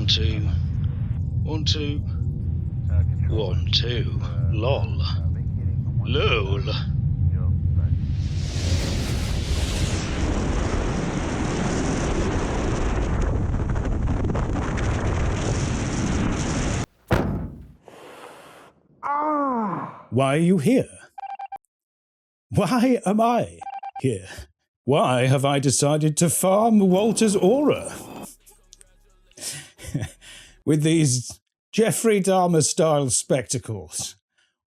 2. 1, 2. 1, 2. Lol. LOL. Why are you here? Why am I here? Why have I decided to farm Walter's aura? With these Jeffrey Dahmer-style spectacles.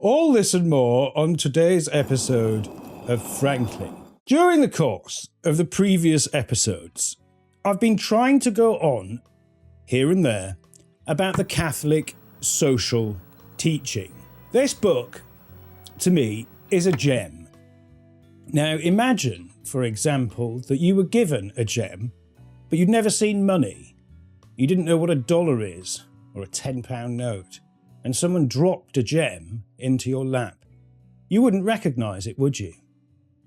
All this and more on today's episode of Franklin. During the course of the previous episodes, I've been trying to go on, here and there, about the Catholic social teaching. This book, to me, is a gem. Now imagine, for example, that you were given a gem, but you'd never seen money. You didn't know what a dollar is, or a £10 note, and someone dropped a gem into your lap. You wouldn't recognise it, would you?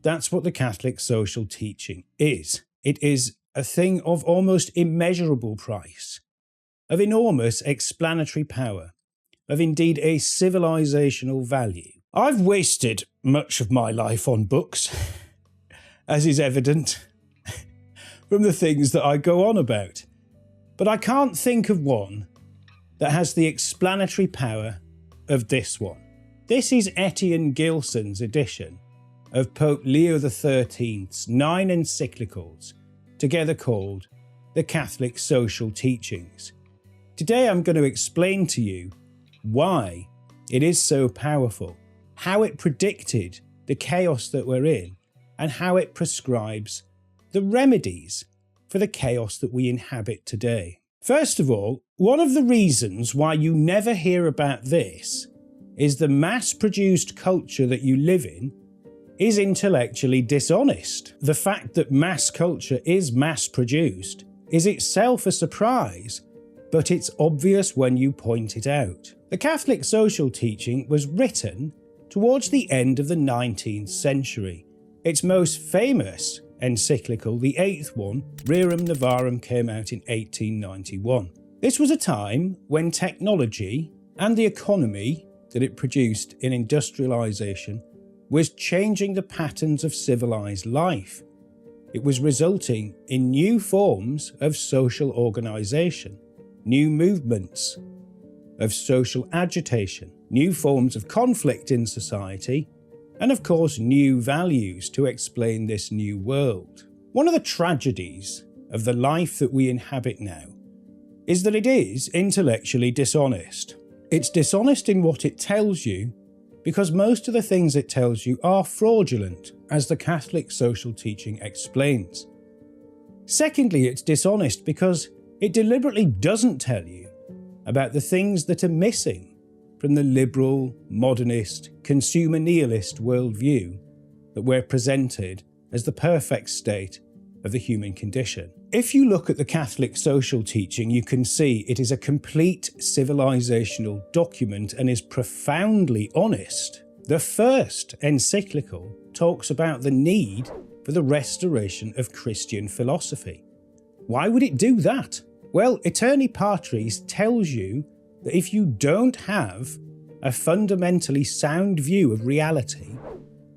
That's what the Catholic social teaching is. It is a thing of almost immeasurable price, of enormous explanatory power, of indeed a civilisational value. I've wasted much of my life on books, as is evident from the things that I go on about. But I can't think of one that has the explanatory power of this one. This is Étienne Gilson's edition of Pope Leo XIII's 9 encyclicals, together called the Catholic Social Teachings. Today I'm going to explain to you why it is so powerful, how it predicted the chaos that we're in, and how it prescribes the remedies for the chaos that we inhabit today. First of all, one of the reasons why you never hear about this is the mass-produced culture that you live in is intellectually dishonest. The fact that mass culture is mass-produced is itself a surprise, but it's obvious when you point it out. The Catholic social teaching was written towards the end of the 19th century. Its most famous encyclical, the 8th one, Rerum Novarum, came out in 1891. This was a time when technology and the economy that it produced in industrialisation was changing the patterns of civilised life. It was resulting in new forms of social organisation, new movements of social agitation, new forms of conflict in society, and of course new values to explain this new world. One of the tragedies of the life that we inhabit now is that it is intellectually dishonest. It's dishonest in what it tells you because most of the things it tells you are fraudulent, as the Catholic social teaching explains. Secondly, it's dishonest because it deliberately doesn't tell you about the things that are missing from the liberal, modernist, consumer nihilist worldview that we're presented as the perfect state of the human condition. If you look at the Catholic social teaching, you can see it is a complete civilizational document and is profoundly honest. The first encyclical talks about the need for the restoration of Christian philosophy. Why would it do that? Well, Aeterni Patris tells you that if you don't have a fundamentally sound view of reality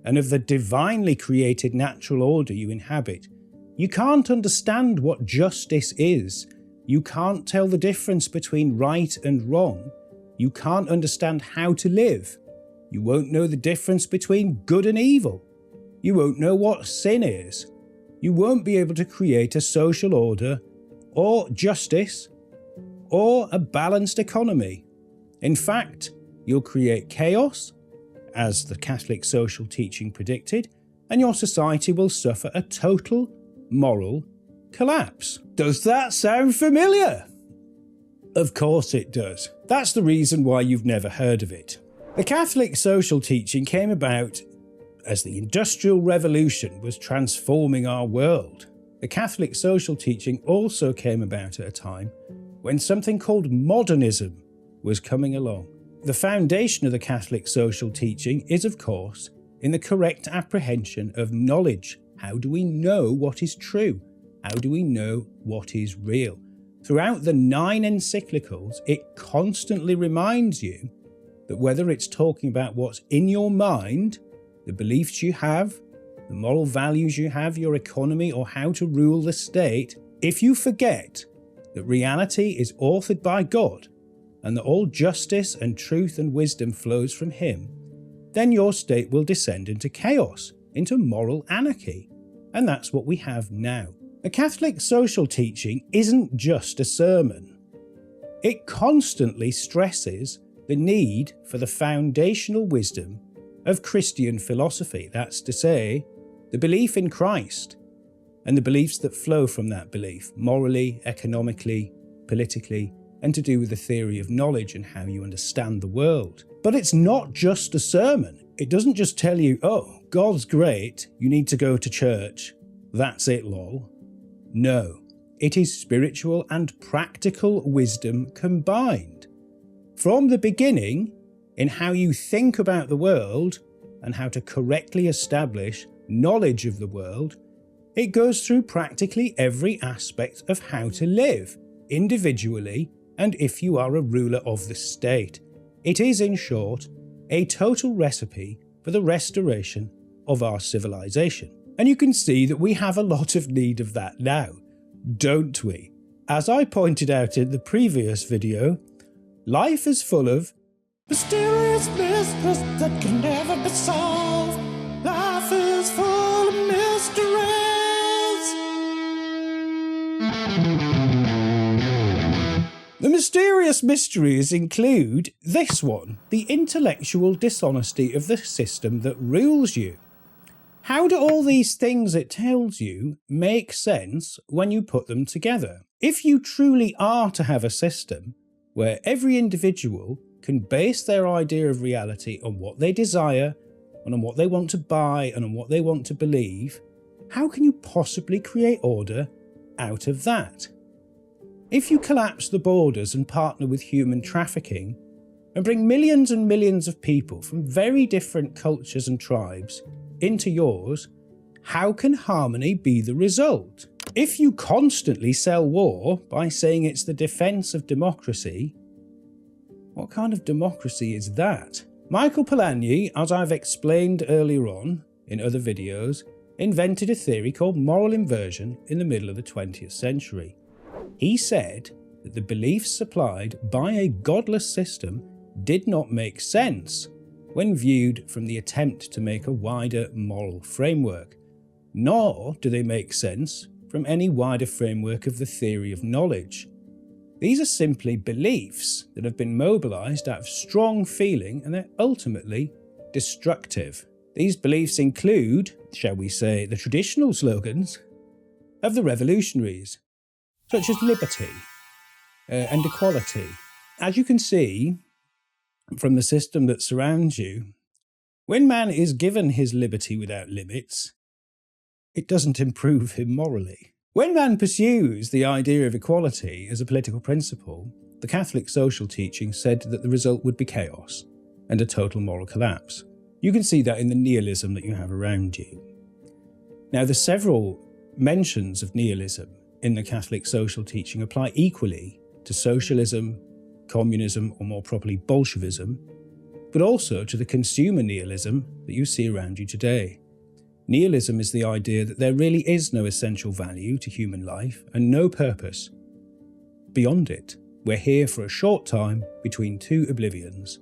and of the divinely created natural order you inhabit, you can't understand what justice is. You can't tell the difference between right and wrong. You can't understand how to live. You won't know the difference between good and evil. You won't know what sin is. You won't be able to create a social order or justice or a balanced economy. In fact, you'll create chaos, as the Catholic social teaching predicted, and your society will suffer a total moral collapse. Does that sound familiar? Of course it does. That's the reason why you've never heard of it. The Catholic social teaching came about as the Industrial Revolution was transforming our world. The Catholic social teaching also came about at a time when something called modernism was coming along. The foundation of the Catholic social teaching is, of course, in the correct apprehension of knowledge. How do we know what is true? How do we know what is real? Throughout the 9 encyclicals, it constantly reminds you that whether it's talking about what's in your mind, the beliefs you have, the moral values you have, your economy, or how to rule the state, if you forget that reality is authored by God and that all justice and truth and wisdom flows from Him, then your state will descend into chaos, into moral anarchy. And that's what we have now. A Catholic social teaching isn't just a sermon. It constantly stresses the need for the foundational wisdom of Christian philosophy. That's to say, the belief in Christ and the beliefs that flow from that belief, morally, economically, politically, and to do with the theory of knowledge and how you understand the world. But it's not just a sermon. It doesn't just tell you, oh, God's great, you need to go to church, that's it, lol. No, it is spiritual and practical wisdom combined. From the beginning, in how you think about the world and how to correctly establish knowledge of the world, it goes through practically every aspect of how to live, individually and if you are a ruler of the state. It is, in short, a total recipe for the restoration of our civilization. And you can see that we have a lot of need of that now, don't we? As I pointed out in the previous video, life is full of mysterious mysteries that can never be solved. Life is full of mysteries. The mysterious mysteries include this one, the intellectual dishonesty of the system that rules you. How do all these things it tells you make sense when you put them together? If you truly are to have a system where every individual can base their idea of reality on what they desire, and on what they want to buy, and on what they want to believe, how can you possibly create order out of that? If you collapse the borders and partner with human trafficking, and bring millions and millions of people from very different cultures and tribes into yours, how can harmony be the result? If you constantly sell war by saying it's the defense of democracy, what kind of democracy is that? Michael Polanyi, as I've explained earlier on in other videos, invented a theory called moral inversion in the middle of the 20th century. He said that the beliefs supplied by a godless system did not make sense when viewed from the attempt to make a wider moral framework, nor do they make sense from any wider framework of the theory of knowledge. These are simply beliefs that have been mobilized out of strong feeling, and they're ultimately destructive. These beliefs include, shall we say, the traditional slogans of the revolutionaries, such as liberty and equality. As you can see from the system that surrounds you, when man is given his liberty without limits, it doesn't improve him morally. When man pursues the idea of equality as a political principle, the Catholic social teaching said that the result would be chaos and a total moral collapse. You can see that in the nihilism that you have around you. Now, the several mentions of nihilism in the Catholic social teaching apply equally to socialism, communism, or more properly Bolshevism, but also to the consumer nihilism that you see around you today. Nihilism is the idea that there really is no essential value to human life and no purpose beyond it. We're here for a short time between two oblivions,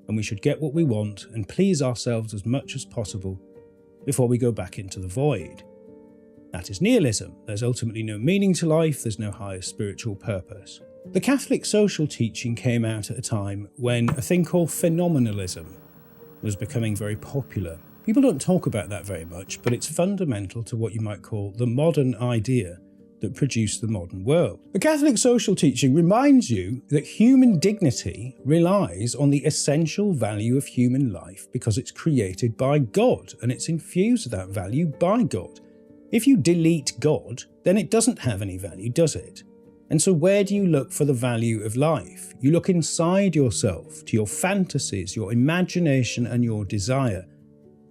and we should get what we want and please ourselves as much as possible before we go back into the void. That is nihilism. There's ultimately no meaning to life, there's no higher spiritual purpose. The Catholic social teaching came out at a time when a thing called phenomenalism was becoming very popular. People don't talk about that very much, but it's fundamental to what you might call the modern idea that produced the modern world. The Catholic social teaching reminds you that human dignity relies on the essential value of human life because it's created by God and it's infused with that value by God. If you delete God, then it doesn't have any value, does it? And so where do you look for the value of life? You look inside yourself, to your fantasies, your imagination and your desire.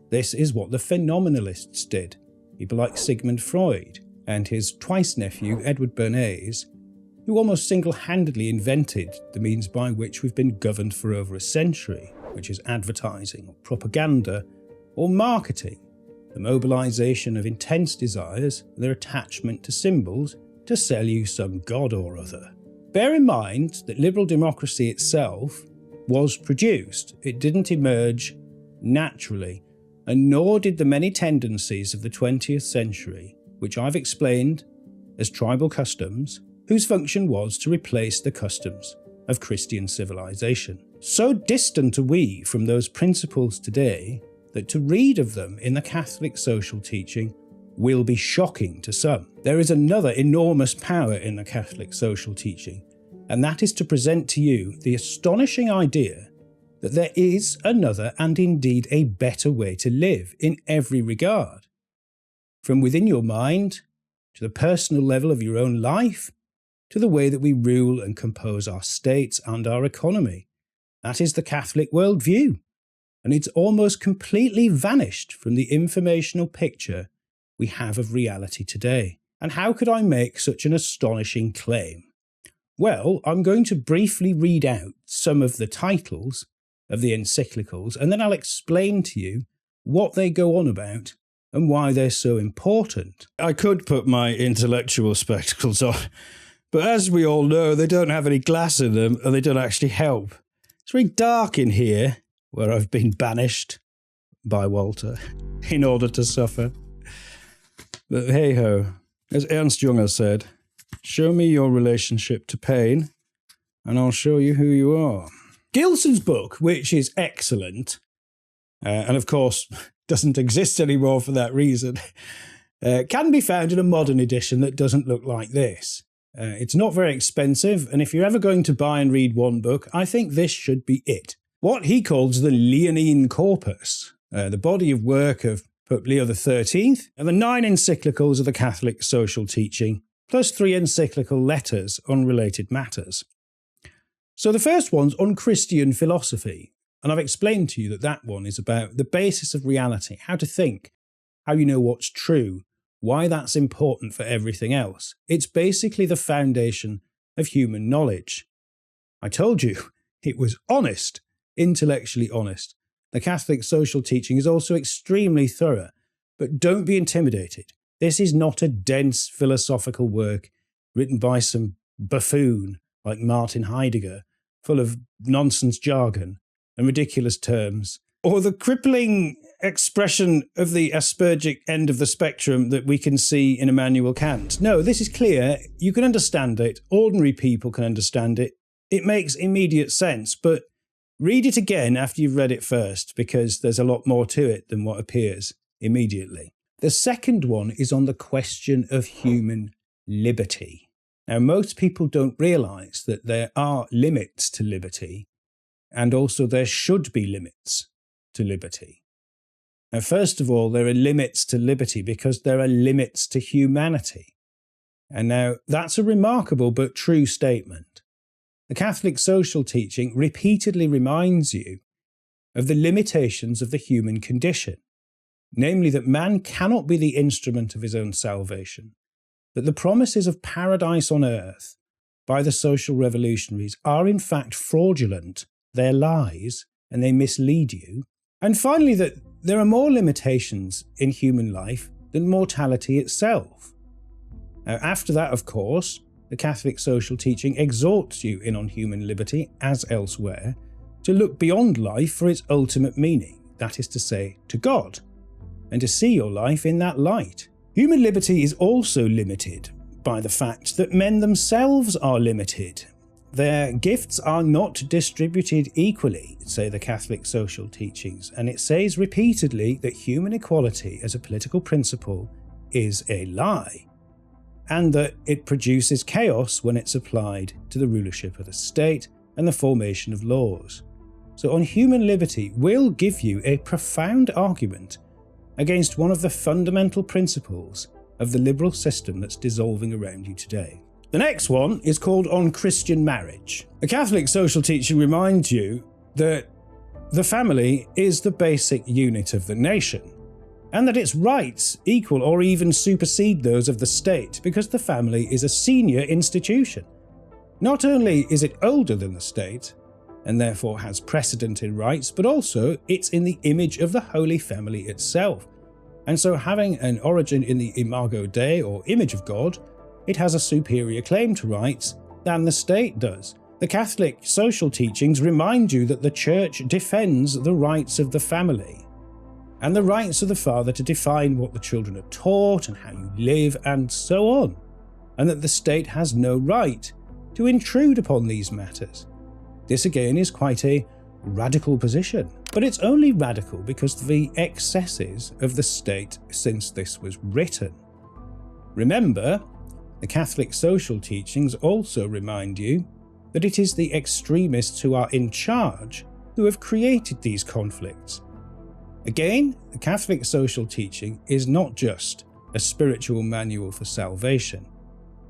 This is what the phenomenalists did. People like Sigmund Freud and his twice-nephew Edward Bernays, who almost single-handedly invented the means by which we've been governed for over a century, which is advertising or propaganda or marketing, the mobilisation of intense desires and their attachment to symbols to sell you some god or other. Bear in mind that liberal democracy itself was produced. It didn't emerge naturally, and nor did the many tendencies of the 20th century, which I've explained as tribal customs, whose function was to replace the customs of Christian civilization. So distant are we from those principles today that to read of them in the Catholic social teaching will be shocking to some. There is another enormous power in the Catholic social teaching, and that is to present to you the astonishing idea that there is another and indeed a better way to live in every regard. From within your mind, to the personal level of your own life, to the way that we rule and compose our states and our economy. That is the Catholic worldview, and it's almost completely vanished from the informational picture we have of reality today. And how could I make such an astonishing claim? Well, I'm going to briefly read out some of the titles of the encyclicals, and then I'll explain to you what they go on about and why they're so important. I could put my intellectual spectacles on, but as we all know, they don't have any glass in them and they don't actually help. It's very dark in here, where I've been banished by Walter in order to suffer. But hey-ho, as Ernst Jünger said, show me your relationship to pain and I'll show you who you are. Gilson's book, which is excellent, and of course doesn't exist anymore for that reason, can be found in a modern edition that doesn't look like this. It's not very expensive, and if you're ever going to buy and read one book, I think this should be it. What he calls the Leonine Corpus, the body of work of Pope Leo XIII, and the 9 encyclicals of the Catholic social teaching, plus 3 encyclical letters on related matters. So the first one's on Christian philosophy, and I've explained to you that that one is about the basis of reality, how to think, how you know what's true, why that's important for everything else. It's basically the foundation of human knowledge. I told you, it was honest, intellectually honest. The Catholic social teaching is also extremely thorough, but don't be intimidated. This is not a dense philosophical work written by some buffoon like Martin Heidegger, full of nonsense jargon and ridiculous terms, or the crippling expression of the Aspergic end of the spectrum that we can see in Immanuel Kant. No, this is clear. You can understand it. Ordinary people can understand it. It makes immediate sense, but read it again after you've read it first, because there's a lot more to it than what appears immediately. The second one is on the question of human liberty. Now, most people don't realise that there are limits to liberty, and also there should be limits to liberty. Now, first of all, there are limits to liberty because there are limits to humanity. And now, that's a remarkable but true statement. The Catholic social teaching repeatedly reminds you of the limitations of the human condition, namely that man cannot be the instrument of his own salvation, that the promises of paradise on earth by the social revolutionaries are in fact fraudulent, they're lies, and they mislead you. And finally, that there are more limitations in human life than mortality itself. Now, after that, of course, the Catholic social teaching exhorts you in on human liberty, as elsewhere, to look beyond life for its ultimate meaning, that is to say, to God, and to see your life in that light. Human liberty is also limited by the fact that men themselves are limited. Their gifts are not distributed equally, say the Catholic social teachings, and it says repeatedly that human equality as a political principle is a lie, and that it produces chaos when it's applied to the rulership of the state and the formation of laws. So on human liberty, we'll give you a profound argument against one of the fundamental principles of the liberal system that's dissolving around you today. The next one is called On Christian Marriage. The Catholic social teaching reminds you that the family is the basic unit of the nation, and that its rights equal or even supersede those of the state because the family is a senior institution. Not only is it older than the state, and therefore has precedent in rights, but also it's in the image of the Holy Family itself. And so having an origin in the Imago Dei, or image of God, it has a superior claim to rights than the state does. The Catholic social teachings remind you that the Church defends the rights of the family and the rights of the father to define what the children are taught and how you live and so on, and that the state has no right to intrude upon these matters. This again is quite a radical position, but it's only radical because of the excesses of the state since this was written. Remember, the Catholic social teachings also remind you that it is the extremists who are in charge who have created these conflicts. Again, the Catholic social teaching is not just a spiritual manual for salvation.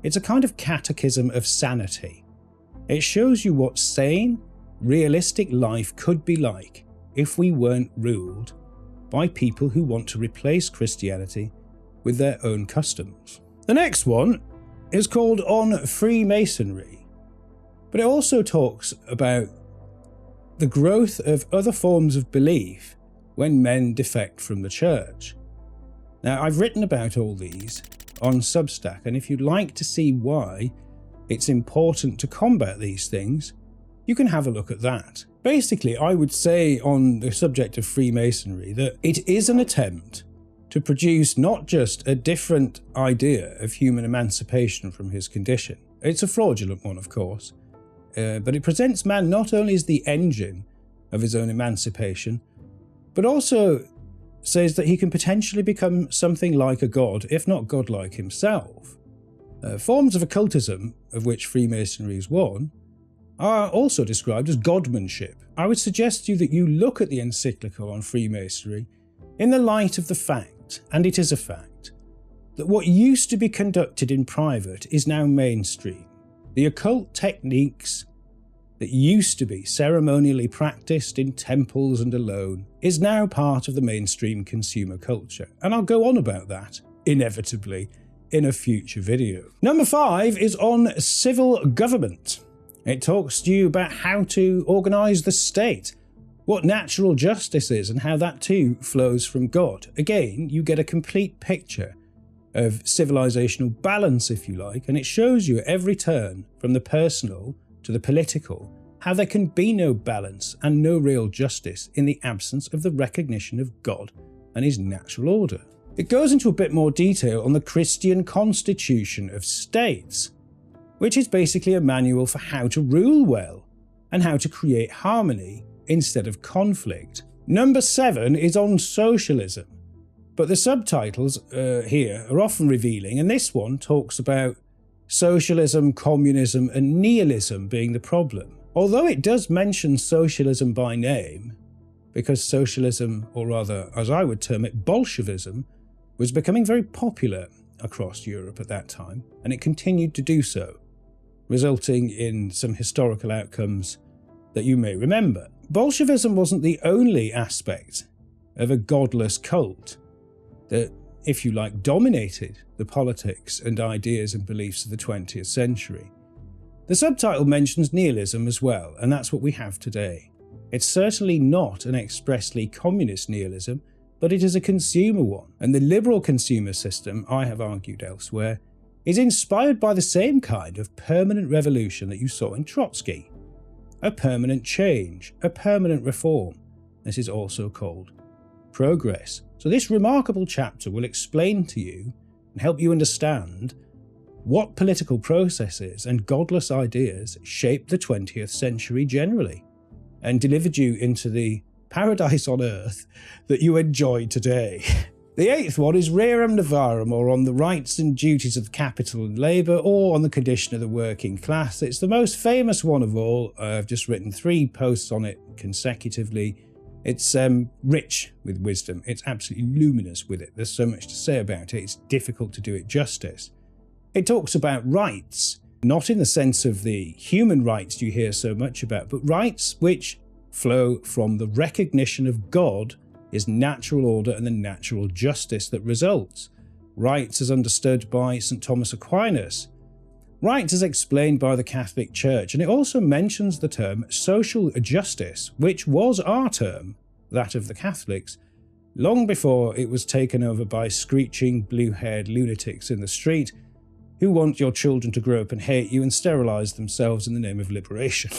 It's a kind of catechism of sanity. It shows you what sane, realistic life could be like if we weren't ruled by people who want to replace Christianity with their own customs. The next one is called On Freemasonry, but it also talks about the growth of other forms of belief when men defect from the church. Now, I've written about all these on Substack, and if you'd like to see why it's important to combat these things, you can have a look at that. Basically, I would say on the subject of Freemasonry that it is an attempt to produce not just a different idea of human emancipation from his condition. It's a fraudulent one, of course, but it presents man not only as the engine of his own emancipation, but also says that he can potentially become something like a god, if not godlike himself. Forms of occultism, of which Freemasonry is one, are also described as godmanship. I would suggest to you that you look at the encyclical on Freemasonry in the light of the fact, and it is a fact, that what used to be conducted in private is now mainstream. The occult techniques that used to be ceremonially practiced in temples and alone is now part of the mainstream consumer culture, and I'll go on about that, inevitably, in a future video. Number 5 is on civil government. It talks to you about how to organise the state, what natural justice is, and how that too flows from God. Again, you get a complete picture of civilizational balance, if you like, and it shows you at every turn, from the personal to the political, how there can be no balance and no real justice in the absence of the recognition of God and his natural order. It goes into a bit more detail on the Christian constitution of states, which is basically a manual for how to rule well and how to create harmony instead of conflict. Number 7 is on socialism, but the subtitles here are often revealing, and this one talks about socialism, communism, and nihilism being the problem. Although it does mention socialism by name, because socialism, or rather, as I would term it, Bolshevism, was becoming very popular across Europe at that time, and it continued to do so, resulting in some historical outcomes that you may remember. Bolshevism wasn't the only aspect of a godless cult that, if you like, dominated the politics and ideas and beliefs of the 20th century. The subtitle mentions nihilism as well, and that's what we have today. It's certainly not an expressly communist nihilism, but it is a consumer one, and the liberal consumer system, I have argued elsewhere, is inspired by the same kind of permanent revolution that you saw in Trotsky. A permanent change, a permanent reform. This is also called progress. So this remarkable chapter will explain to you and help you understand what political processes and godless ideas shaped the 20th century generally, and delivered you into the paradise on earth that you enjoy today. The 8th one is Rerum Novarum, or on the rights and duties of capital and labour, or on the condition of the working class. It's the most famous one of all. I've just written 3 posts on it consecutively. It's rich with wisdom. It's absolutely luminous with it. There's so much to say about it, it's difficult to do it justice. It talks about rights, not in the sense of the human rights you hear so much about, but rights which flow from the recognition of God, his natural order, and the natural justice that results. Rights as understood by St. Thomas Aquinas Wright is explained by the Catholic Church, and it also mentions the term social justice, which was our term, that of the Catholics, long before it was taken over by screeching blue-haired lunatics in the street who want your children to grow up and hate you and sterilise themselves in the name of liberation.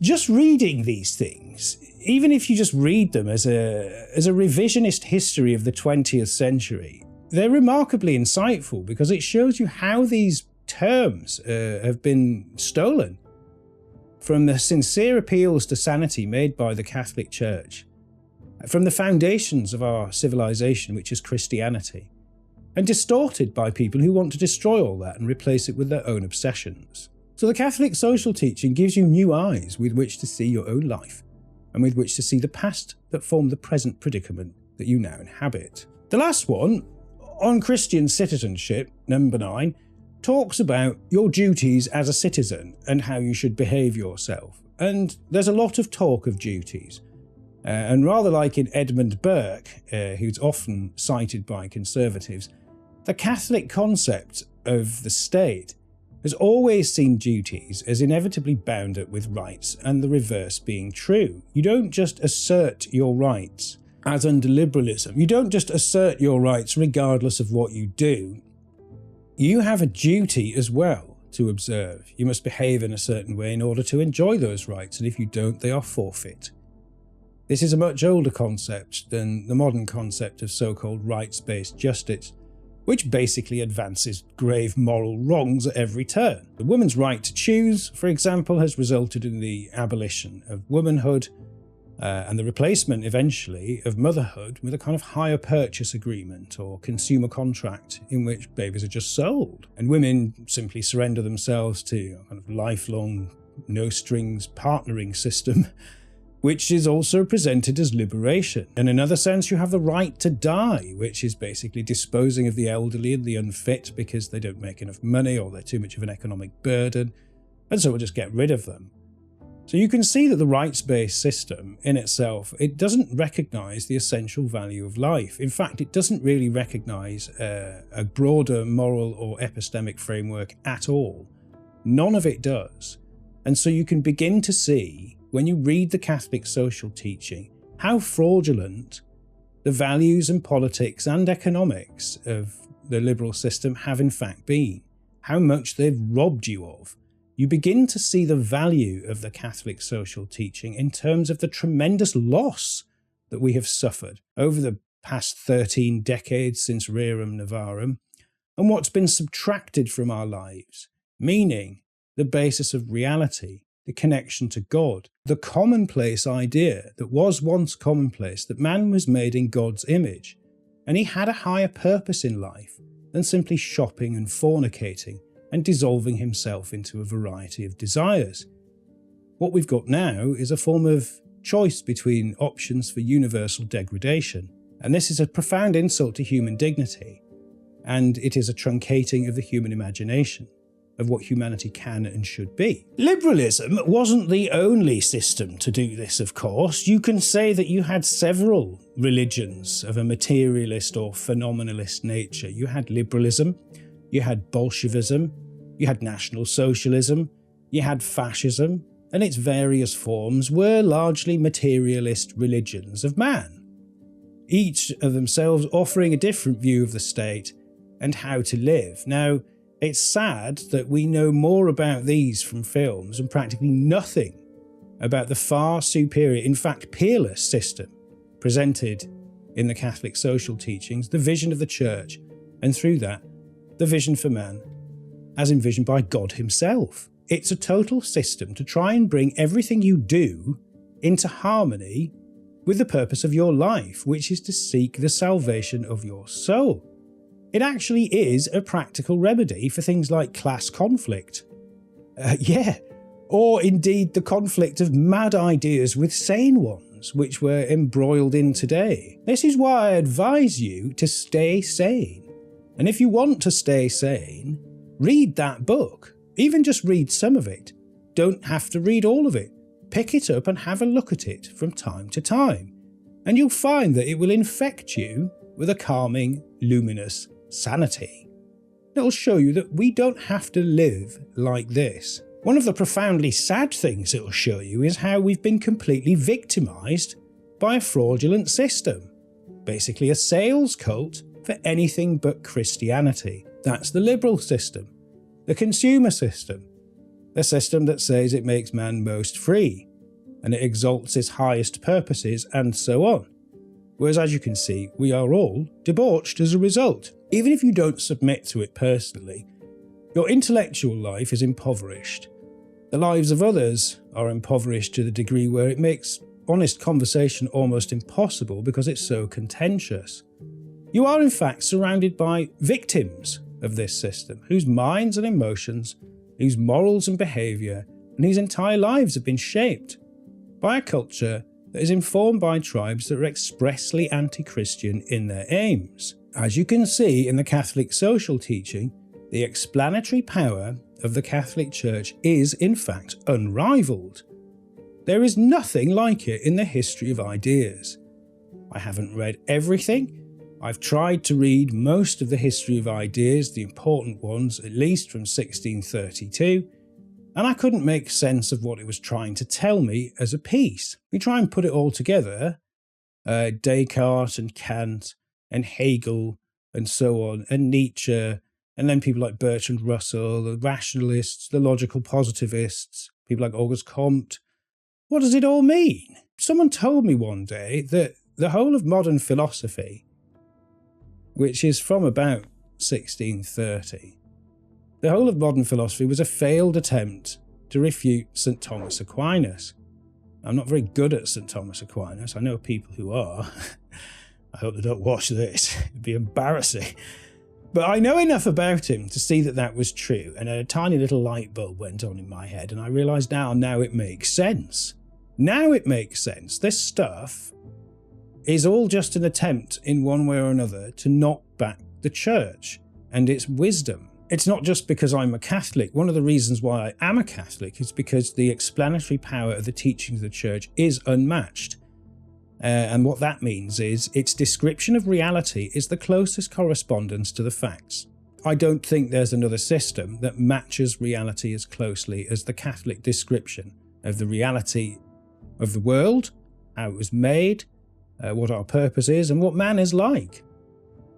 Just reading these things, even if you just read them as a revisionist history of the 20th century, they're remarkably insightful because it shows you how these terms have been stolen from the sincere appeals to sanity made by the Catholic Church, from the foundations of our civilization, which is Christianity, and distorted by people who want to destroy all that and replace it with their own obsessions. So the Catholic social teaching gives you new eyes with which to see your own life, and with which to see the past that formed the present predicament that you now inhabit. The last one, on Christian citizenship, number 9, talks about your duties as a citizen and how you should behave yourself. And there's a lot of talk of duties. And rather like in Edmund Burke, who's often cited by conservatives, the Catholic concept of the state has always seen duties as inevitably bound up with rights, and the reverse being true. You don't just assert your rights, as under liberalism. You don't just assert your rights regardless of what you do. You have a duty as well to observe. You must behave in a certain way in order to enjoy those rights, and if you don't, they are forfeit. This is a much older concept than the modern concept of so-called rights-based justice, which basically advances grave moral wrongs at every turn. The woman's right to choose, for example, has resulted in the abolition of womanhood, and the replacement, eventually, of motherhood with a kind of hire purchase agreement or consumer contract in which babies are just sold. And women simply surrender themselves to a kind of lifelong, no-strings partnering system, which is also presented as liberation. In another sense, you have the right to die, which is basically disposing of the elderly and the unfit because they don't make enough money or they're too much of an economic burden, and so we'll just get rid of them. So you can see that the rights-based system in itself, it doesn't recognise the essential value of life. In fact, it doesn't really recognise a broader moral or epistemic framework at all. None of it does. And so you can begin to see, when you read the Catholic social teaching, how fraudulent the values and politics and economics of the liberal system have in fact been, how much they've robbed you of. You begin to see the value of the Catholic social teaching in terms of the tremendous loss that we have suffered over the past 13 decades since Rerum Novarum, and what's been subtracted from our lives, meaning the basis of reality, the connection to God, the commonplace idea that was once commonplace, that man was made in God's image, and he had a higher purpose in life than simply shopping and fornicating and dissolving himself into a variety of desires. What we've got now is a form of choice between options for universal degradation, and this is a profound insult to human dignity, and it is a truncating of the human imagination, of what humanity can and should be. Liberalism wasn't the only system to do this, of course. You can say that you had several religions of a materialist or phenomenalist nature. You had liberalism, you had Bolshevism, you had National Socialism, you had fascism, and its various forms were largely materialist religions of man, each of themselves offering a different view of the state and how to live. Now, it's sad that we know more about these from films and practically nothing about the far superior, in fact peerless system presented in the Catholic social teachings, the vision of the Church, and through that, the vision for man, as envisioned by God himself. It's a total system to try and bring everything you do into harmony with the purpose of your life, which is to seek the salvation of your soul. It actually is a practical remedy for things like class conflict. Or indeed the conflict of mad ideas with sane ones, which we're embroiled in today. This is why I advise you to stay sane. And if you want to stay sane, read that book. Even just read some of it. Don't have to read all of it. Pick it up and have a look at it from time to time. And you'll find that it will infect you with a calming, luminous sanity. It'll show you that we don't have to live like this. One of the profoundly sad things it'll show you is how we've been completely victimised by a fraudulent system. Basically a sales cult for anything but Christianity. That's the liberal system, the consumer system, the system that says it makes man most free, and it exalts his highest purposes, and so on. Whereas, as you can see, we are all debauched as a result. Even if you don't submit to it personally, your intellectual life is impoverished. The lives of others are impoverished to the degree where it makes honest conversation almost impossible because it's so contentious. You are in fact surrounded by victims of this system, whose minds and emotions, whose morals and behaviour, and whose entire lives have been shaped by a culture that is informed by tribes that are expressly anti-Christian in their aims. As you can see in the Catholic social teaching, the explanatory power of the Catholic Church is in fact unrivaled. There is nothing like it in the history of ideas. I haven't read everything. I've tried to read most of the history of ideas, the important ones, at least from 1632, and I couldn't make sense of what it was trying to tell me as a piece. We try and put it all together, Descartes and Kant and Hegel and so on, and Nietzsche, and then people like Bertrand Russell, the rationalists, the logical positivists, people like Auguste Comte. What does it all mean? Someone told me one day that the whole of modern philosophy, which is from about 1630, the whole of modern philosophy was a failed attempt to refute St. Thomas Aquinas. I'm not very good at St. Thomas Aquinas. I know people who are. I hope they don't watch this. It'd be embarrassing. But I know enough about him to see that that was true, and a tiny little light bulb went on in my head, and I realised now it makes sense. Now it makes sense. This stuff is all just an attempt in one way or another to knock back the church and its wisdom. It's not just because I'm a Catholic. One of the reasons why I am a Catholic is because the explanatory power of the teachings of the church is unmatched. And what that means is its description of reality is the closest correspondence to the facts. I don't think there's another system that matches reality as closely as the Catholic description of the reality of the world, how it was made, what our purpose is, and what man is like.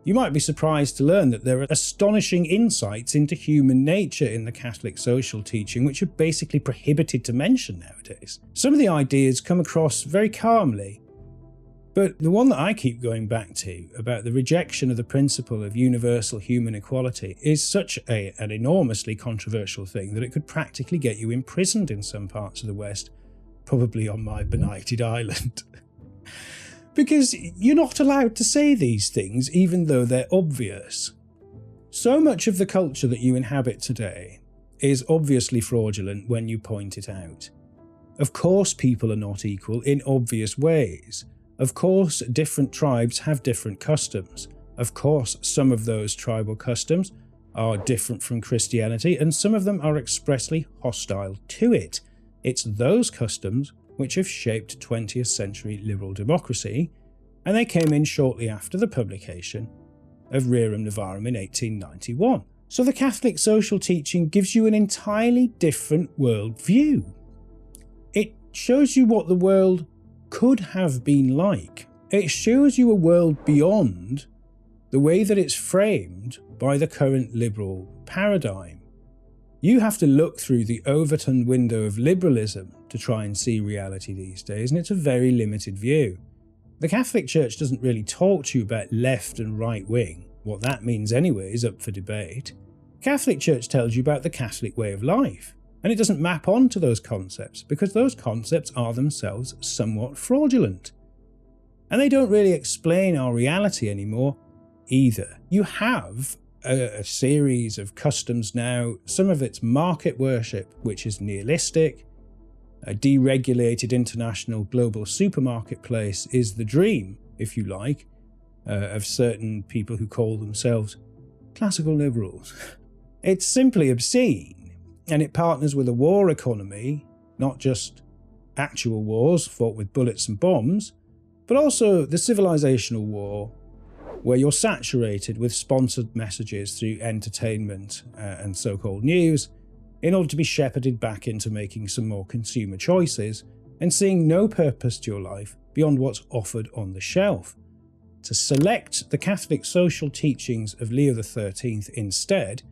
You might be surprised to learn that there are astonishing insights into human nature in the Catholic social teaching, which are basically prohibited to mention nowadays. Some of the ideas come across very calmly, but the one that I keep going back to about the rejection of the principle of universal human equality is such an enormously controversial thing that it could practically get you imprisoned in some parts of the West, probably on my benighted island. Because you're not allowed to say these things even though they're obvious. So much of the culture that you inhabit today is obviously fraudulent when you point it out. Of course people are not equal in obvious ways. Of course different tribes have different customs. Of course some of those tribal customs are different from Christianity, and some of them are expressly hostile to it. It's those customs which have shaped 20th century liberal democracy, and they came in shortly after the publication of Rerum Novarum in 1891. So the Catholic social teaching gives you an entirely different worldview. It shows you what the world could have been like. It shows you a world beyond the way that it's framed by the current liberal paradigm. You have to look through the Overton window of liberalism to try and see reality these days, and it's a very limited view. The Catholic Church doesn't really talk to you about left and right wing. What that means anyway is up for debate. The Catholic Church tells you about the Catholic way of life, and it doesn't map onto those concepts because those concepts are themselves somewhat fraudulent. And they don't really explain our reality anymore either. You have a series of customs now. Some of it's market worship, which is nihilistic. A deregulated international global supermarketplace is the dream, if you like, of certain people who call themselves classical liberals. It's simply obscene, and it partners with a war economy, not just actual wars fought with bullets and bombs, but also the civilizational war where you're saturated with sponsored messages through entertainment and so-called news in order to be shepherded back into making some more consumer choices and seeing no purpose to your life beyond what's offered on the shelf. To select the Catholic social teachings of Leo XIII instead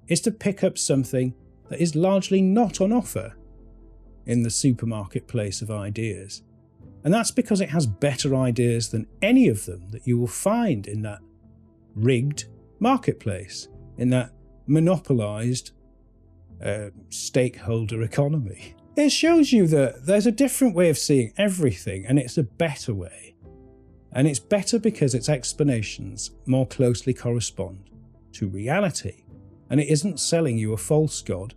is to pick up something that is largely not on offer in the supermarket place of ideas. And that's because it has better ideas than any of them that you will find in that rigged marketplace, in that monopolised stakeholder economy. It shows you that there's a different way of seeing everything, and it's a better way. And it's better because its explanations more closely correspond to reality, and it isn't selling you a false god,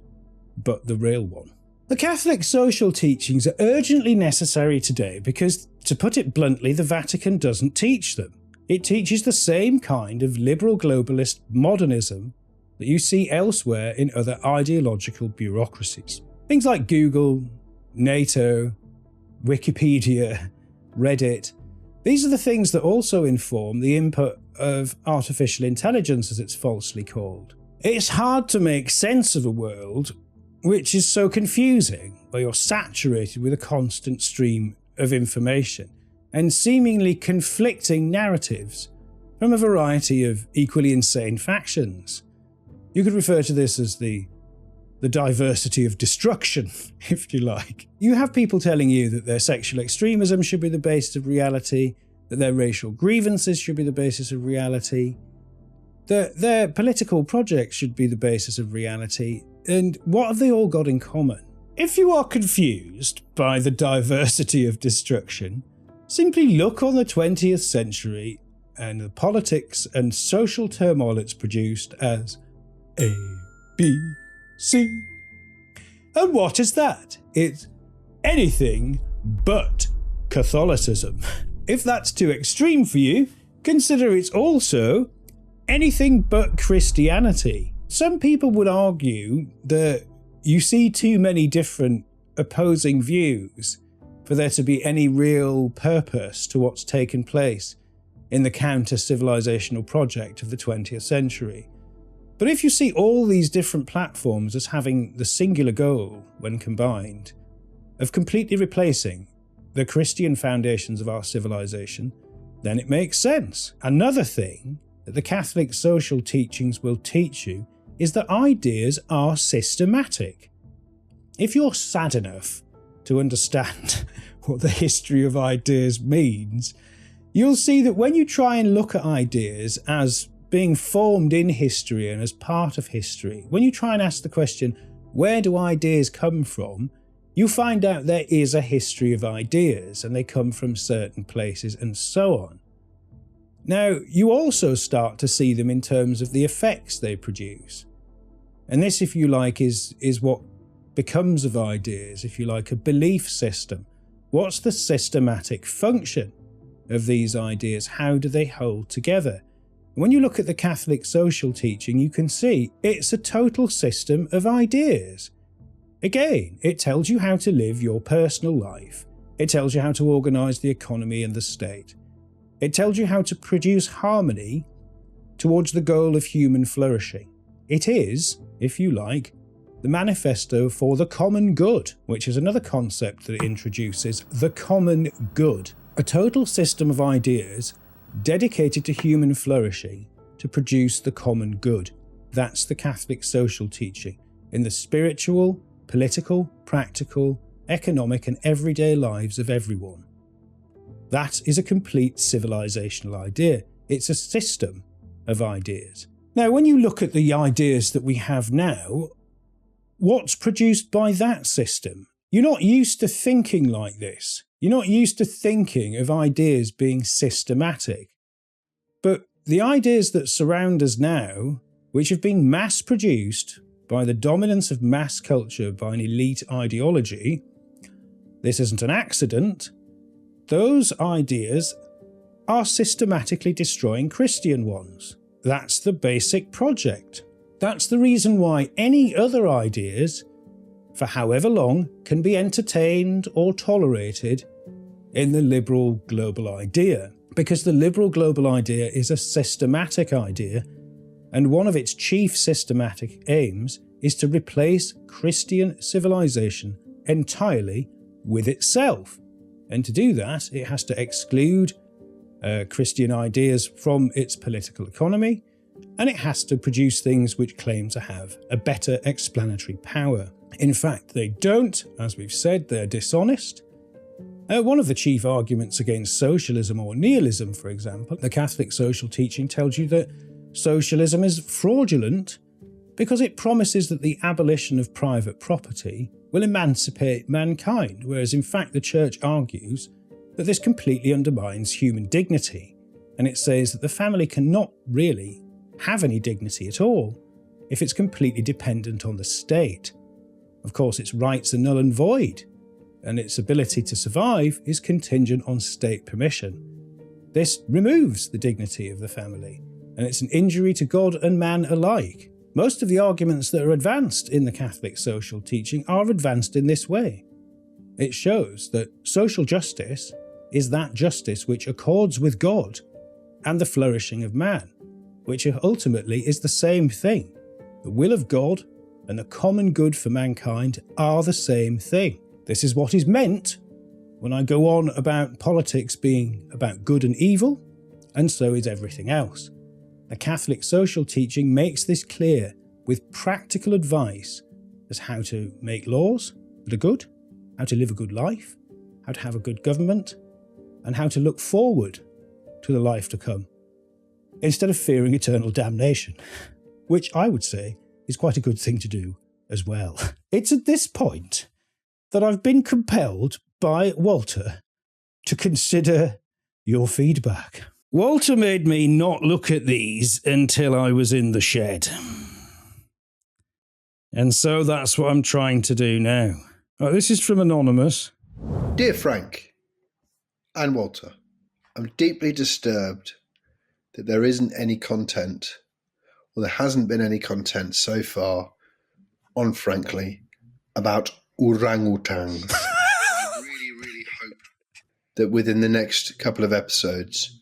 but the real one. The Catholic social teachings are urgently necessary today because, to put it bluntly, the Vatican doesn't teach them. It teaches the same kind of liberal globalist modernism that you see elsewhere in other ideological bureaucracies. Things like Google, NATO, Wikipedia, Reddit. These are the things that also inform the input of artificial intelligence, as it's falsely called. It's hard to make sense of a world which is so confusing, where you're saturated with a constant stream of information and seemingly conflicting narratives from a variety of equally insane factions. You could refer to this as the diversity of destruction, if you like. You have people telling you that their sexual extremism should be the basis of reality, that their racial grievances should be the basis of reality, that their political projects should be the basis of reality, and what have they all got in common? If you are confused by the diversity of destruction, simply look on the 20th century and the politics and social turmoil it's produced as A, B, C. And what is that? It's anything but Catholicism. If that's too extreme for you, consider it's also anything but Christianity. Some people would argue that you see too many different opposing views for there to be any real purpose to what's taken place in the counter-civilizational project of the 20th century. But if you see all these different platforms as having the singular goal, when combined, of completely replacing the Christian foundations of our civilization, then it makes sense. Another thing that the Catholic social teachings will teach you is that ideas are systematic. If you're sad enough to understand what the history of ideas means, you'll see that when you try and look at ideas as being formed in history and as part of history, when you try and ask the question, where do ideas come from, you find out there is a history of ideas and they come from certain places and so on. Now, you also start to see them in terms of the effects they produce. And this, if you like, is what becomes of ideas, if you like, a belief system. What's the systematic function of these ideas? How do they hold together? When you look at the Catholic social teaching, you can see it's a total system of ideas. Again, it tells you how to live your personal life. It tells you how to organise the economy and the state. It tells you how to produce harmony towards the goal of human flourishing. It is, if you like, the manifesto for the common good, which is another concept that it introduces, the common good. A total system of ideas dedicated to human flourishing to produce the common good. That's the Catholic social teaching in the spiritual, political, practical, economic and everyday lives of everyone. That is a complete civilizational idea. It's a system of ideas. Now, when you look at the ideas that we have now, what's produced by that system? You're not used to thinking like this. You're not used to thinking of ideas being systematic. But the ideas that surround us now, which have been mass-produced by the dominance of mass culture by an elite ideology, this isn't an accident, those ideas are systematically destroying Christian ones. That's the basic project. That's the reason why any other ideas, for however long, can be entertained or tolerated in the liberal global idea. Because the liberal global idea is a systematic idea, and one of its chief systematic aims is to replace Christian civilization entirely with itself. And to do that, it has to exclude Christian ideas from its political economy, and it has to produce things which claim to have a better explanatory power. In fact, they don't. As we've said, they're dishonest. One of the chief arguments against socialism or nihilism, for example, the Catholic social teaching tells you that socialism is fraudulent because it promises that the abolition of private property will emancipate mankind, whereas in fact the Church argues that this completely undermines human dignity, and it says that the family cannot really have any dignity at all if it's completely dependent on the state. Of course, its rights are null and void, and its ability to survive is contingent on state permission. This removes the dignity of the family, and it's an injury to God and man alike. Most of the arguments that are advanced in the Catholic social teaching are advanced in this way. It shows that social justice is that justice which accords with God and the flourishing of man, which ultimately is the same thing. The will of God and the common good for mankind are the same thing. This is what is meant when I go on about politics being about good and evil, and so is everything else. The Catholic social teaching makes this clear with practical advice as how to make laws that are good, how to live a good life, how to have a good government, and how to look forward to the life to come, instead of fearing eternal damnation, which I would say is quite a good thing to do as well. It's at this point that I've been compelled by Walter to consider your feedback. Walter made me not look at these until I was in the shed. And so that's what I'm trying to do now. Right, this is from Anonymous. Dear Frank and Walter, I'm deeply disturbed that there isn't any content, or there hasn't been any content so far on Frankly about orangutans. I really hope that within the next couple of episodes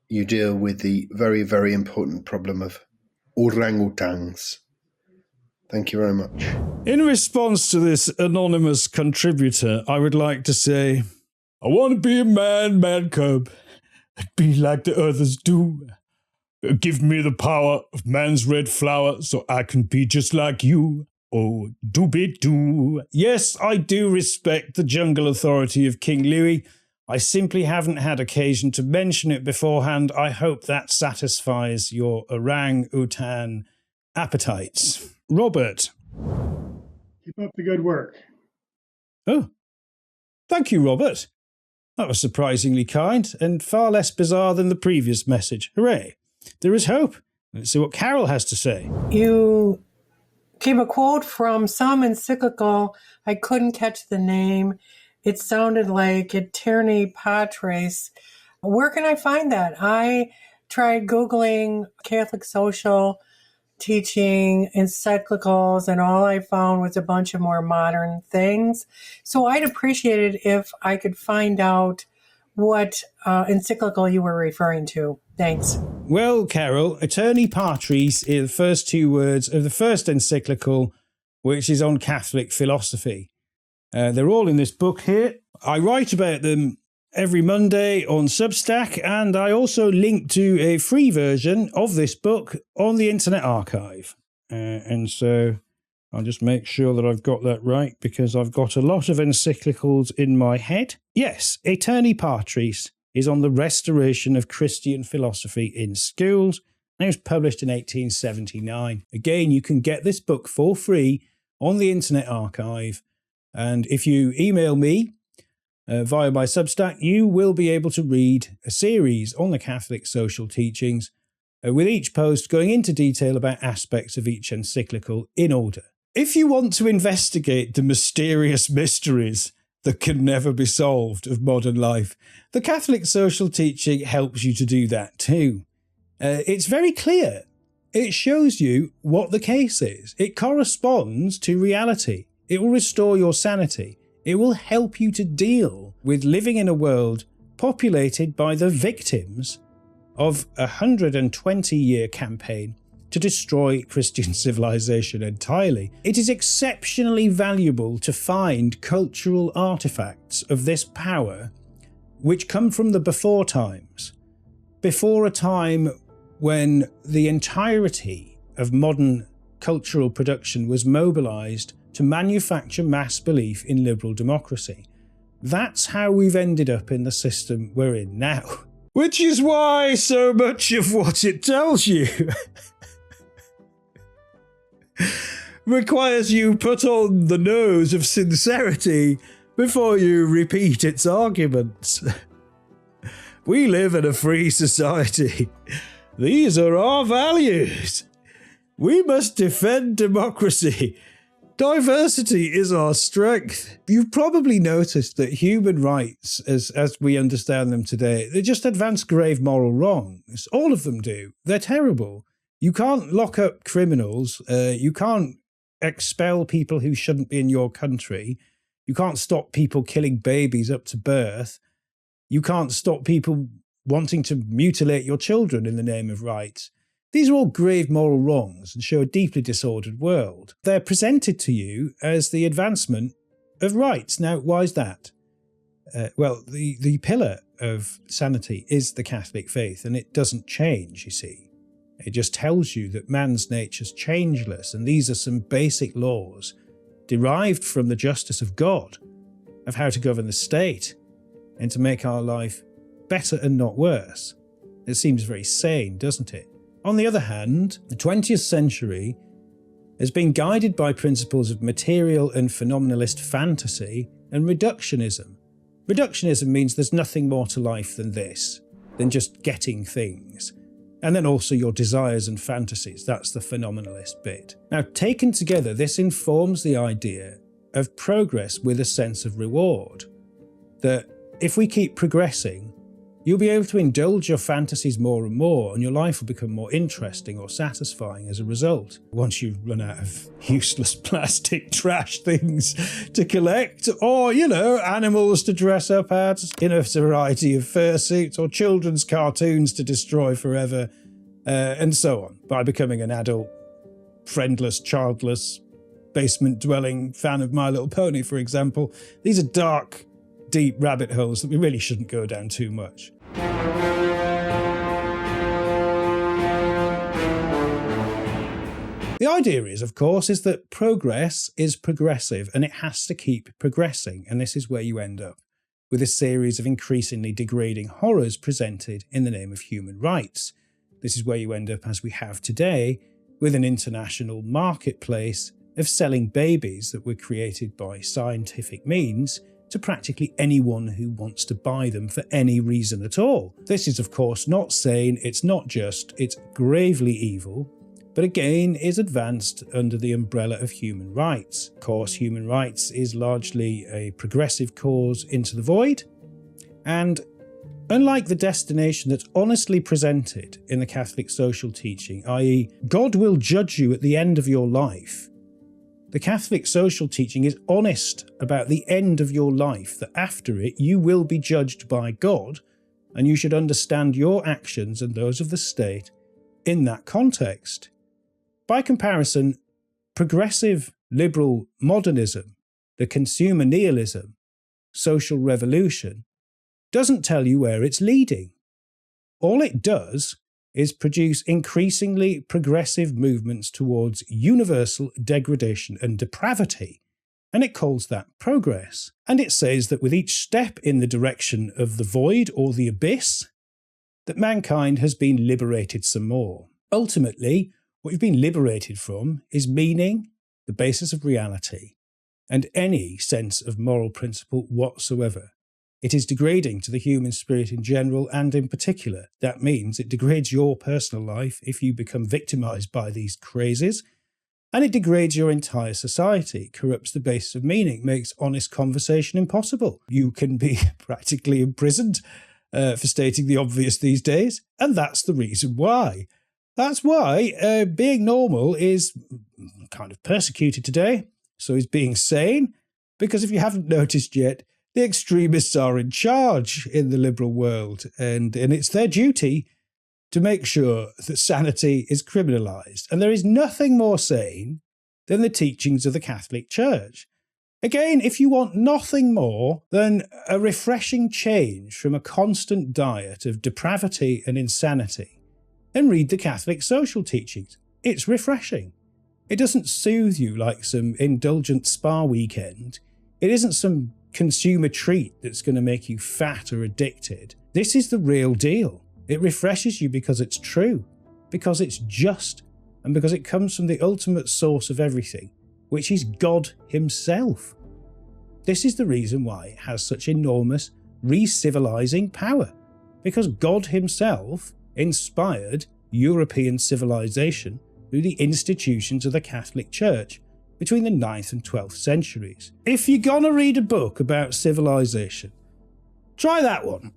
you deal with the very, very important problem of orangutans. Thank you very much. In response to this anonymous contributor, I would like to say, I want to be a man cub, and be like the others do. Give me the power of man's red flower so I can be just like you. Oh, doobie-doo. Yes, I do respect the jungle authority of King Louis. I simply haven't had occasion to mention it beforehand. I hope that satisfies your orang-utan appetites. Robert. Keep up the good work. Oh, thank you, Robert. That was surprisingly kind and far less bizarre than the previous message. Hooray. There is hope. Let's see what Carol has to say. You gave a quote from some encyclical. I couldn't catch the name. It sounded like Aeterni Patris. Where can I find that? I tried Googling Catholic social teaching, encyclicals, and all I found was a bunch of more modern things. So I'd appreciate it if I could find out what encyclical you were referring to. Thanks. Well, Carol, Aeterni Patris is the first two words of the first encyclical, which is on Catholic philosophy. They're all in this book here. I write about them every Monday on Substack, and I also link to a free version of this book on the Internet Archive. And so I'll just make sure that I've got that right, because I've got a lot of encyclicals in my head. Yes, Aeterni Patris is on the restoration of Christian philosophy in schools, and it was published in 1879. Again, you can get this book for free on the Internet Archive, and if you email me via my Substack, you will be able to read a series on the Catholic social teachings, with each post going into detail about aspects of each encyclical in order. If you want to investigate the mysterious mysteries that can never be solved of modern life, the Catholic social teaching helps you to do that too. It's very clear. It shows you what the case is. It corresponds to reality. It will restore your sanity. It will help you to deal with living in a world populated by the victims of a 120-year campaign to destroy Christian civilization entirely. It is exceptionally valuable to find cultural artifacts of this power which come from the before times, before a time when the entirety of modern cultural production was mobilized to manufacture mass belief in liberal democracy. That's how we've ended up in the system we're in now. Which is why so much of what it tells you requires you put on the nose of sincerity before you repeat its arguments. We live in a free society. These are our values. We must defend democracy. Diversity is our strength. You've probably noticed that human rights, as we understand them today, they just advance grave moral wrongs. All of them do. They're terrible. You can't lock up criminals. You can't expel people who shouldn't be in your country. You can't stop people killing babies up to birth. You can't stop people wanting to mutilate your children in the name of rights. These are all grave moral wrongs and show a deeply disordered world. They're presented to you as the advancement of rights. Now, why is that? Well, the pillar of sanity is the Catholic faith, and it doesn't change, you see. It just tells you that man's nature's changeless, and these are some basic laws derived from the justice of God, of how to govern the state, and to make our life better and not worse. It seems very sane, doesn't it? On the other hand, the 20th century has been guided by principles of material and phenomenalist fantasy and reductionism. Reductionism means there's nothing more to life than this, than just getting things. And then also your desires and fantasies, that's the phenomenalist bit. Now, taken together, this informs the idea of progress with a sense of reward. That if we keep progressing, you'll be able to indulge your fantasies more and more, and your life will become more interesting or satisfying as a result. Once you run out of useless plastic trash things to collect, or, animals to dress up as, in a variety of fursuits, or children's cartoons to destroy forever, and so on, by becoming an adult, friendless, childless, basement-dwelling fan of My Little Pony, for example. These are dark, deep rabbit holes that we really shouldn't go down too much. The idea is, of course, is that progress is progressive and it has to keep progressing, and this is where you end up with a series of increasingly degrading horrors presented in the name of human rights. This is where you end up, as we have today, with an international marketplace of selling babies that were created by scientific means to practically anyone who wants to buy them for any reason at all. This is, of course, not sane, it's not just, it's gravely evil, but again is advanced under the umbrella of human rights. Of course, human rights is largely a progressive cause into the void, and unlike the destination that's honestly presented in the Catholic social teaching, i.e., God will judge you at the end of your life, the Catholic social teaching is honest about the end of your life, that after it you will be judged by God, and you should understand your actions and those of the state in that context. By comparison, progressive liberal modernism, the consumer nihilism, social revolution, doesn't tell you where it's leading. All it does is produce increasingly progressive movements towards universal degradation and depravity, and it calls that progress. And it says that with each step in the direction of the void or the abyss, that mankind has been liberated some more. Ultimately, what you've been liberated from is meaning, the basis of reality, and any sense of moral principle whatsoever. It is degrading to the human spirit in general and in particular. That means it degrades your personal life if you become victimized by these crazes, and it degrades your entire society, corrupts the basis of meaning, makes honest conversation impossible. You can be practically imprisoned for stating the obvious these days, and that's the reason why. That's why being normal is kind of persecuted today, so is being sane, because if you haven't noticed yet, The extremists are in charge in the liberal world, and it's their duty to make sure that sanity is criminalised. And there is nothing more sane than the teachings of the Catholic Church. Again, if you want nothing more than a refreshing change from a constant diet of depravity and insanity, then read the Catholic social teachings. It's refreshing. It doesn't soothe you like some indulgent spa weekend. It isn't some consumer treat that's going to make you fat or addicted. This is the real deal. It refreshes you because it's true, because it's just, and because it comes from the ultimate source of everything, which is God himself. This is the reason why it has such enormous re-civilizing power, because God himself inspired European civilization through the institutions of the Catholic Church between the 9th and 12th centuries. If you're gonna read a book about civilization, try that one.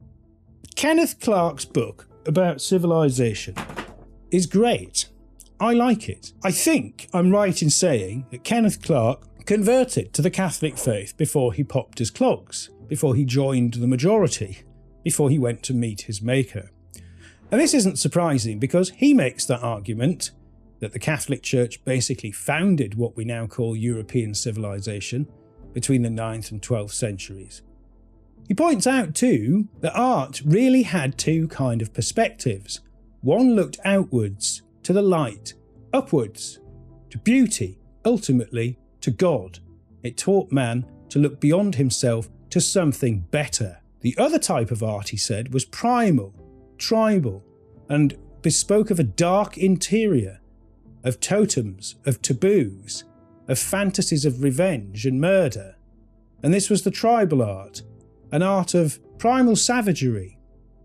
Kenneth Clark's book about civilization is great. I like it. I think I'm right in saying that Kenneth Clark converted to the Catholic faith before he popped his clogs, before he joined the majority, before he went to meet his maker. And this isn't surprising because he makes that argument that the Catholic Church basically founded what we now call European civilization between the 9th and 12th centuries. He points out too that art really had two kind of perspectives. One looked outwards to the light, upwards to beauty, ultimately to God. It taught man to look beyond himself to something better. The other type of art, he said, was primal, tribal, and bespoke of a dark interior, of totems, of taboos, of fantasies of revenge and murder. And this was the tribal art, an art of primal savagery,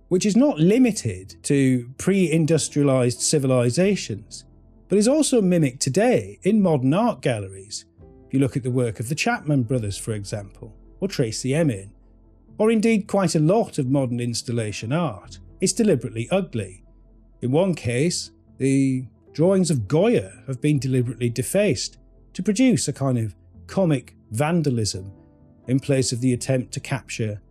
which is not limited to pre-industrialized civilizations, but is also mimicked today in modern art galleries. If you look at the work of the Chapman brothers, for example, or Tracy Emin, or indeed quite a lot of modern installation art, it's deliberately ugly. In one case, the drawings of Goya have been deliberately defaced to produce a kind of comic vandalism in place of the attempt to capture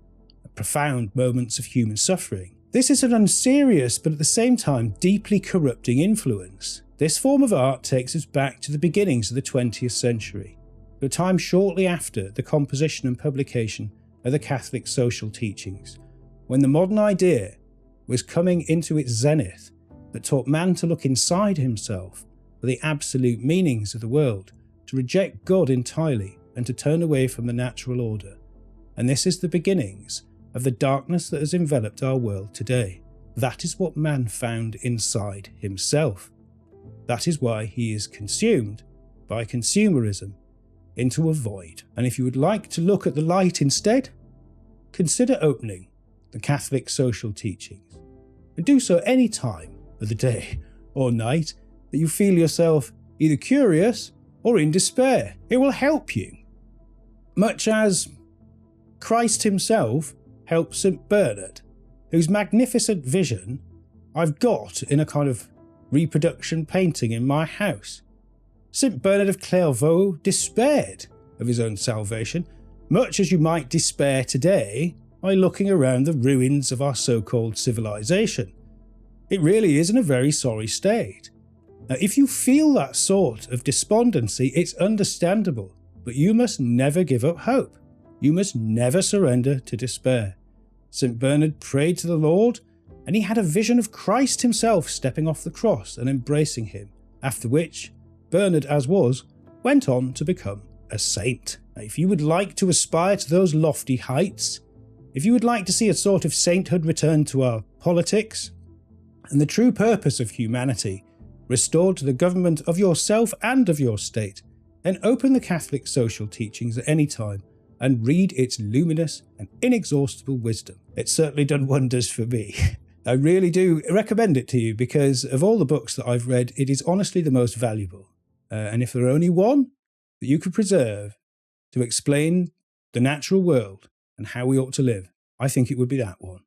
profound moments of human suffering. This is an unserious but at the same time deeply corrupting influence. This form of art takes us back to the beginnings of the 20th century, to a time shortly after the composition and publication of the Catholic social teachings, when the modern idea was coming into its zenith that taught man to look inside himself for the absolute meanings of the world, to reject God entirely and to turn away from the natural order. And this is the beginnings of the darkness that has enveloped our world today. That is what man found inside himself. That is why he is consumed by consumerism into a void. And if you would like to look at the light instead, consider opening the Catholic social teachings, and do so any time of the day or night that you feel yourself either curious or in despair. It will help you, much as Christ himself helped St. Bernard, whose magnificent vision I've got in a kind of reproduction painting in my house. St. Bernard of Clairvaux despaired of his own salvation, much as you might despair today by looking around the ruins of our so-called civilization. It really is in a very sorry state. Now, if you feel that sort of despondency, it's understandable, but you must never give up hope. You must never surrender to despair. St. Bernard prayed to the Lord, and he had a vision of Christ himself stepping off the cross and embracing him, after which Bernard, as was, went on to become a saint. Now, if you would like to aspire to those lofty heights, if you would like to see a sort of sainthood return to our politics, and the true purpose of humanity restored to the government of yourself and of your state, then open the Catholic social teachings at any time and read its luminous and inexhaustible wisdom. It's certainly done wonders for me. I really do recommend it to you because of all the books that I've read, it is honestly the most valuable. And if there were only one that you could preserve to explain the natural world and how we ought to live, I think it would be that one.